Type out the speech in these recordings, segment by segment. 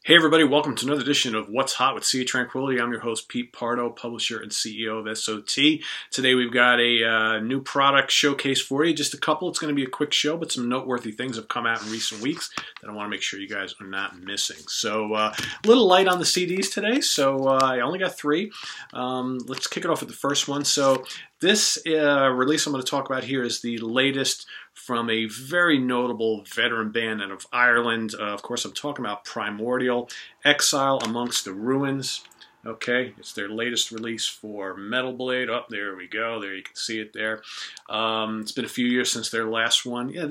Hey everybody, welcome to another edition of What's Hot with Tranquility. I'm your host Pete Pardo, publisher and CEO of SOT. Today we've got a new product showcase for you, just a couple. It's going to be a quick show, but some noteworthy things have come out in recent weeks that I want to make sure you guys are not missing. So a little light on the CDs today, so I only got three. Let's kick it off with the first one. So this release I'm going to talk about here is the latest from a very notable veteran band out of Ireland. Of course, I'm talking about Primordial, Exile Amongst the Ruins. Okay, it's their latest release for Metal Blade. Oh, there we go. There you can see it there. It's been a few years since their last one. Yeah,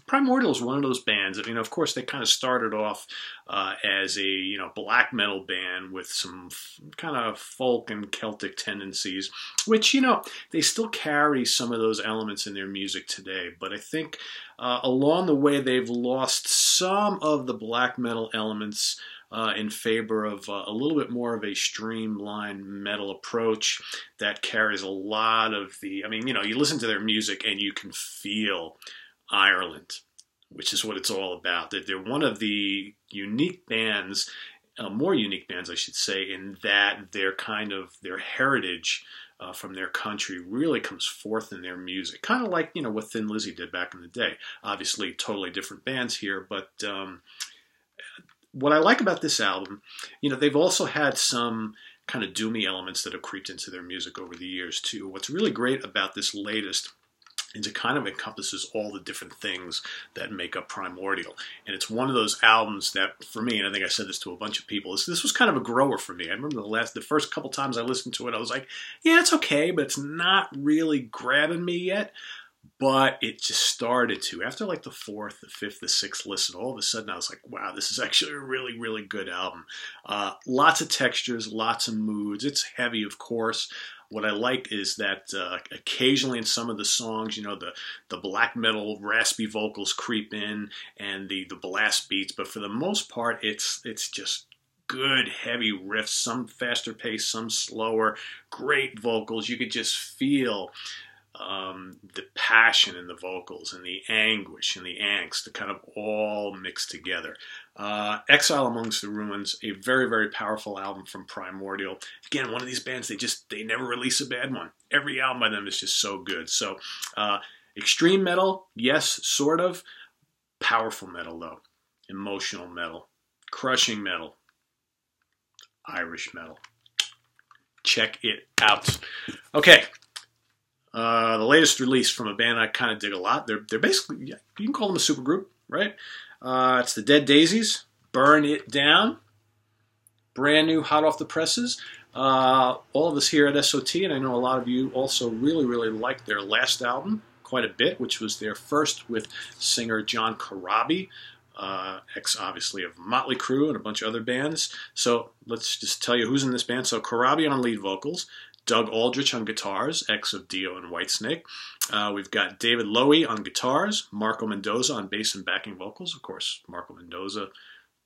Primordial is one of those bands that, of course, they kind of started off as a, black metal band with some kind of folk and Celtic tendencies, which, they still carry some of those elements in their music today. But I think along the way, they've lost some of the black metal elements in favor of a little bit more of a streamlined metal approach that carries a lot of the, you listen to their music and you can feel Ireland, which is what it's all about. They're one of the unique bands, more unique bands, I should say, in that their heritage from their country really comes forth in their music. Kind of like, what Thin Lizzy did back in the day. Obviously, totally different bands here, but what I like about this album, they've also had some kind of doomy elements that have creeped into their music over the years too. What's really great about this latest is it kind of encompasses all the different things that make up Primordial. And it's one of those albums that, for me, and I think I said this to a bunch of people, this was kind of a grower for me. I remember the first couple times I listened to it, I was like, yeah, it's okay, but it's not really grabbing me yet. But it just started to. After like the fourth, the fifth, the sixth listen, all of a sudden I was like, wow, this is actually a really, really good album. Lots of textures, lots of moods. It's heavy, of course. What I like is that occasionally in some of the songs, the black metal raspy vocals creep in and the blast beats. But for the most part, it's just good heavy riffs, some faster paced, some slower, great vocals. You could just feel the passion in the vocals and the anguish and the angst, kind of all mixed together. Exile Amongst the Ruins, a very, very powerful album from Primordial. Again, one of these bands, they never release a bad one. Every album by them is just so good. So, extreme metal, yes, sort of. Powerful metal, though. Emotional metal. Crushing metal. Irish metal. Check it out. Okay. The latest release from a band I kind of dig a lot. They're basically, you can call them a supergroup, right? It's the Dead Daisies. Burn It Down. Brand new, hot off the presses. All of us here at SOT, and I know a lot of you also really, really liked their last album quite a bit, which was their first with singer John Corabi, ex obviously of Motley Crue and a bunch of other bands. So let's just tell you who's in this band. So Corabi on lead vocals. Doug Aldrich on guitars, ex of Dio and Whitesnake. We've got David Lowy on guitars, Marco Mendoza on bass and backing vocals. Of course, Marco Mendoza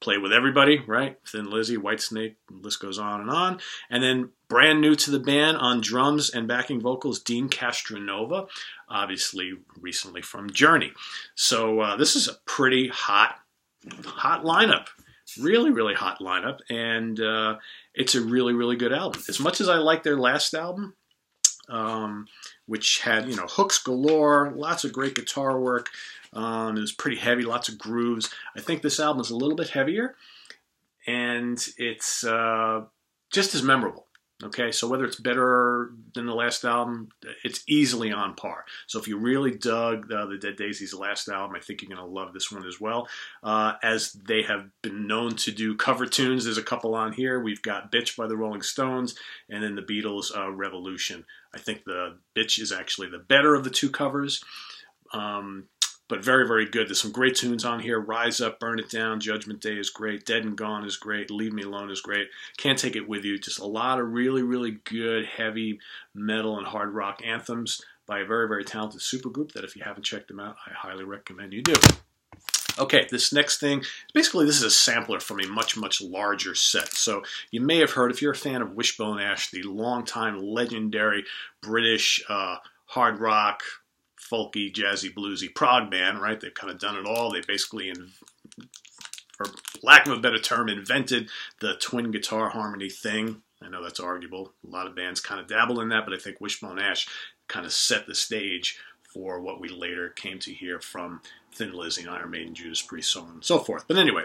played with everybody, right? Thin Lizzy, Whitesnake, the list goes on and on. And then brand new to the band on drums and backing vocals, Dean Castronova, obviously recently from Journey. So this is a pretty hot lineup. Really, really hot lineup, and it's a really, really good album. As much as I like their last album, which had, hooks galore, lots of great guitar work, it was pretty heavy, lots of grooves. I think this album is a little bit heavier, and it's just as memorable. Okay, so whether it's better than the last album, it's easily on par. So if you really dug the Dead Daisies' last album, I think you're going to love this one as well. As they have been known to do cover tunes, there's a couple on here. We've got Bitch by the Rolling Stones, and then the Beatles' Revolution. I think the Bitch is actually the better of the two covers. But very, very good. There's some great tunes on here. Rise Up, Burn It Down, Judgment Day is great. Dead and Gone is great. Leave Me Alone is great. Can't Take It With You. Just a lot of really, really good heavy metal and hard rock anthems by a very, very talented supergroup that if you haven't checked them out, I highly recommend you do. Okay, this next thing, basically this is a sampler from a much, much larger set. So you may have heard, if you're a fan of Wishbone Ash, the longtime legendary British hard rock, folky, jazzy, bluesy prog band, right? They've kind of done it all. They basically or lack of a better term, invented the twin guitar harmony thing. I know that's arguable. A lot of bands kind of dabble in that, but I think Wishbone Ash kind of set the stage for what we later came to hear from Thin Lizzy, Iron Maiden, Judas Priest, so on and so forth. But anyway,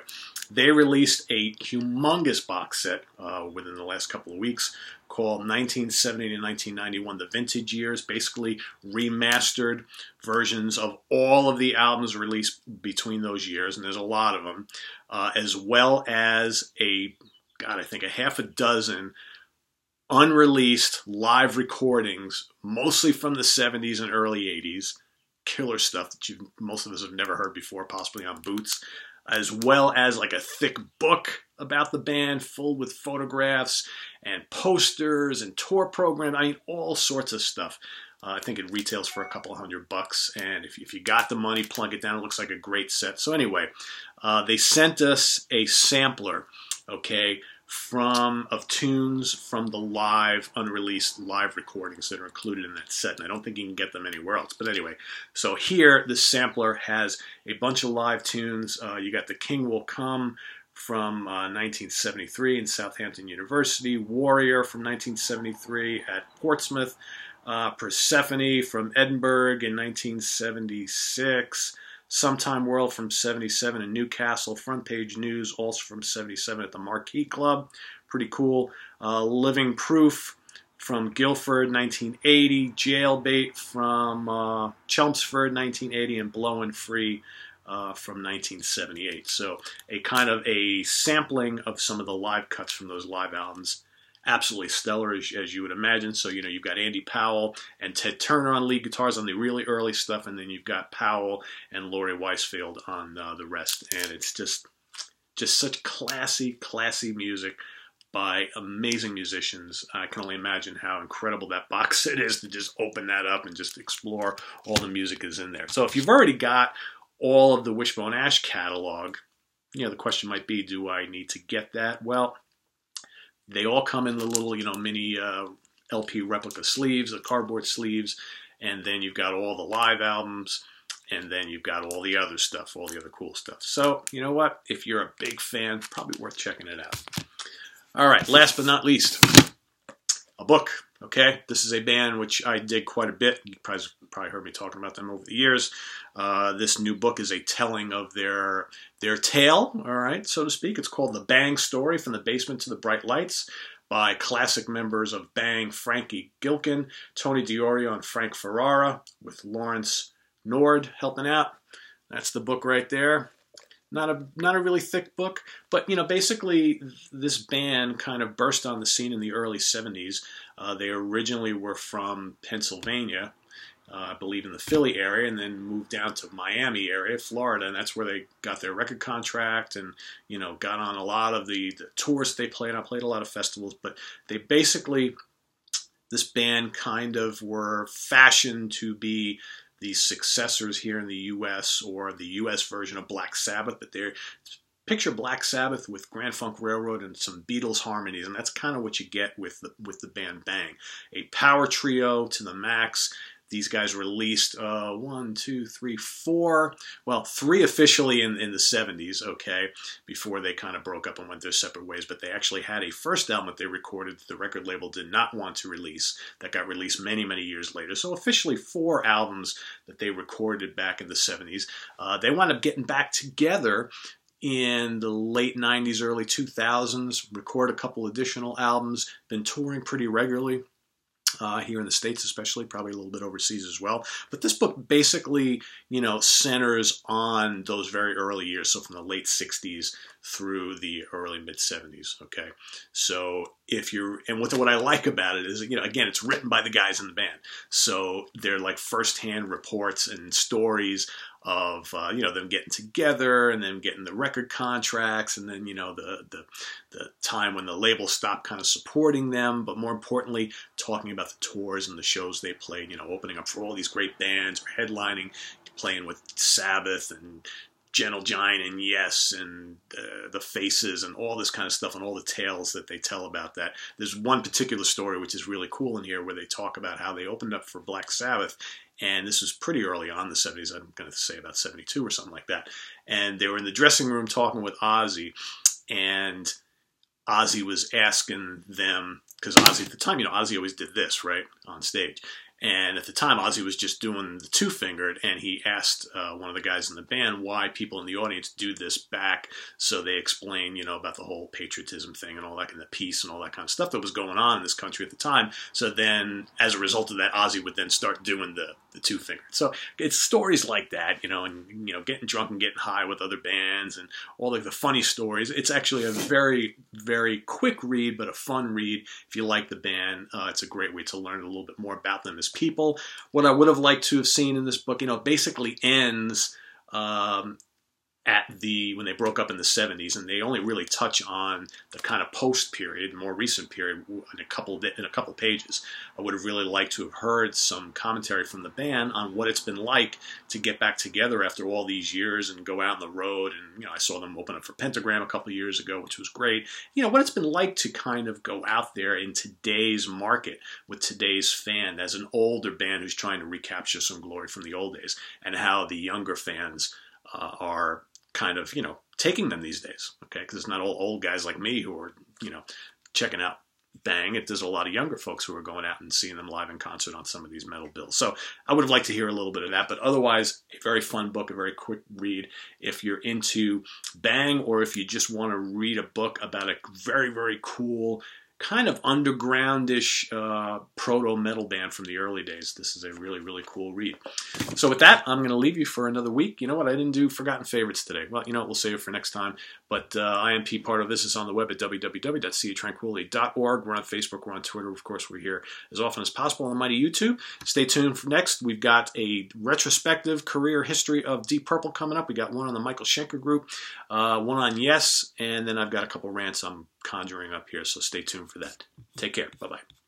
they released a humongous box set within the last couple of weeks called 1970 to 1991, the Vintage Years, basically remastered versions of all of the albums released between those years, and there's a lot of them, as well as I think a half a dozen unreleased live recordings, mostly from the 70s and early 80s. Killer stuff that most of us have never heard before, possibly on Boots, as well as like a thick book about the band filled with photographs and posters and tour programs. I mean, all sorts of stuff. I think it retails for a couple $100, and if you got the money, plunk it down. It looks like a great set. So anyway, they sent us a sampler, okay, of tunes from the unreleased live recordings that are included in that set, and I don't think you can get them anywhere else. But anyway, so here, this sampler has a bunch of live tunes. You got The King Will Come from 1973 in Southampton University, Warrior from 1973 at Portsmouth, Persephone from Edinburgh in 1976, Sometime World from 77 in Newcastle, Front Page News also from 77 at the Marquee Club, pretty cool. Living Proof from Guildford 1980, Jailbait from Chelmsford 1980, and Blowin' Free from 1978. So a kind of a sampling of some of the live cuts from those live albums. Absolutely stellar, as you would imagine. So, you've got Andy Powell and Ted Turner on lead guitars on the really early stuff, and then you've got Powell and Laurie Weisfield on the rest. And it's just such classy music by amazing musicians. I can only imagine how incredible that box set is to just open that up and just explore all the music is in there. So if you've already got all of the Wishbone Ash catalog, the question might be, do I need to get that? Well, they all come in the little, mini LP replica sleeves, the cardboard sleeves, and then you've got all the live albums, and then you've got all the other stuff, all the other cool stuff. So, you know what? If you're a big fan, probably worth checking it out. All right, last but not least, a book. Okay, this is a band which I dig quite a bit. You probably heard me talking about them over the years. This new book is a telling of their tale, all right, so to speak. It's called The Bang Story, From the Basement to the Bright Lights, by classic members of Bang, Frankie Gilkin, Tony Diorio, and Frank Ferrara, with Lawrence Nord helping out. That's the book right there. Not a really thick book, but basically this band kind of burst on the scene in the early 70s. They originally were from Pennsylvania, I believe in the Philly area, and then moved down to Miami area, Florida, and that's where they got their record contract and, got on a lot of the tours they played. I played a lot of festivals, but they basically, this band kind of were fashioned to be the successors here in the U.S. or the U.S. version of Black Sabbath, but picture Black Sabbath with Grand Funk Railroad and some Beatles harmonies, and that's kind of what you get with the band Bang. A power trio to the max. These guys released 3 officially in the 70s, okay, before they kind of broke up and went their separate ways. But they actually had a first album that they recorded that the record label did not want to release, that got released many, many years later. So officially 4 albums that they recorded back in the 70s. They wound up getting back together in the late 90s, early 2000s, record a couple additional albums, been touring pretty regularly. Here in the States especially, probably a little bit overseas as well. But this book basically, centers on those very early years, so from the late 60s through the early mid-70s, okay? So what I like about it is, again, it's written by the guys in the band. So they're like firsthand reports and stories of, them getting together and then getting the record contracts and then, the time when the label stopped kind of supporting them, but more importantly, talking about the tours and the shows they played, opening up for all these great bands, or headlining, playing with Sabbath and Gentle Giant and Yes and the Faces and all this kind of stuff and all the tales that they tell about that. There's one particular story which is really cool in here where they talk about how they opened up for Black Sabbath and this was pretty early on in the 70s. I'm going to say about 72 or something like that. And they were in the dressing room talking with Ozzy, and Ozzy was asking them, because Ozzy at the time, Ozzy always did this, right, on stage. And at the time, Ozzy was just doing the two-fingered, and he asked one of the guys in the band why people in the audience do this back. So they explain, about the whole patriotism thing and all that, and the peace and all that kind of stuff that was going on in this country at the time. So then, as a result of that, Ozzy would then start doing the two-fingered. So it's stories like that, and getting drunk and getting high with other bands and all the funny stories. It's actually a very, very quick read, but a fun read if you like the band. It's a great way to learn a little bit more about them as people. What I would have liked to have seen in this book, basically ends when they broke up in the 70s, and they only really touch on the kind of post-period, more recent period, in a couple pages. I would have really liked to have heard some commentary from the band on what it's been like to get back together after all these years and go out on the road. And I saw them open up for Pentagram a couple of years ago, which was great. What it's been like to kind of go out there in today's market with today's fan as an older band who's trying to recapture some glory from the old days, and how the younger fans are kind of, taking them these days, okay? Because it's not all old guys like me who are, checking out Bang. There's a lot of younger folks who are going out and seeing them live in concert on some of these metal bills. So I would have liked to hear a little bit of that, but otherwise, a very fun book, a very quick read. If you're into Bang, or if you just want to read a book about a very, very cool, kind of undergroundish proto-metal band from the early days, this is a really, really cool read. So with that, I'm going to leave you for another week. You know what? I didn't do Forgotten Favorites today. Well, we'll save it for next time. But I am Pete Pardo. This is on the web at www.seatranquility.org. We're on Facebook. We're on Twitter. Of course, we're here as often as possible on the mighty YouTube. Stay tuned for next. We've got a retrospective career history of Deep Purple coming up. We got one on the Michael Schenker group, one on Yes, and then I've got a couple rants I'm conjuring up here, so stay tuned for that. Take care. Bye-bye.